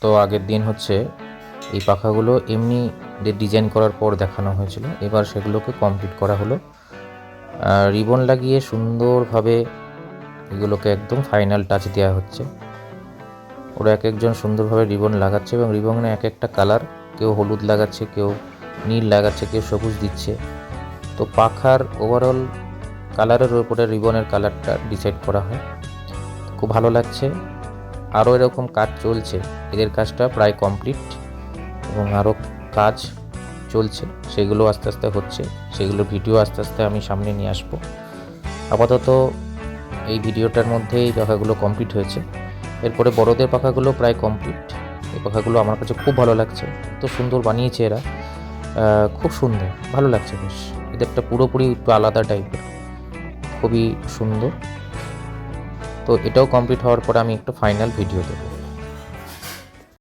তো আগের দিন হচ্ছে এই পাখাগুলো এমনি ডিজাইন করার পর দেখানো হয়েছিল, এবার সেগুলোকে কমপ্লিট করা হলো। রিবন লাগিয়ে সুন্দরভাবে এগুলোকে একদম ফাইনাল টাচ দেওয়া হচ্ছে। ওরা এক একজন সুন্দরভাবে রিবন লাগাচ্ছে এবং রিবনে এক একটা কালার, কেউ হলুদ লাগাচ্ছে, কেউ নীল লাগাচ্ছে, কেউ সবুজ দিচ্ছে। তো পাখার ওভারঅল কালারের উপরে রিবনের কালারটা ডিসাইড করা হয়। খুব ভালো লাগছে। আরও এরকম কাজ চলছে, এদের কাজটা প্রায় কমপ্লিট এবং আরও কাজ চলছে, সেগুলো আস্তে আস্তে হচ্ছে, সেগুলো ভিডিও আস্তে আস্তে আমি সামনে নিয়ে আসবো। আপাতত এই ভিডিওটার মধ্যে এই পাখাগুলো কমপ্লিট হয়েছে। এরপরে বড়দের পাখাগুলো প্রায় কমপ্লিট। এই পাখাগুলো আমার কাছে খুব ভালো লাগছে, তো সুন্দর বানিয়েছে এরা, খুব সুন্দর, ভালো লাগছে বেশ। এদেরটা পুরোপুরি একটু আলাদা টাইপের, খুবই সুন্দর। তো এটাও কমপ্লিট হওয়ার পরে আমি একটা ফাইনাল ভিডিও দেবো।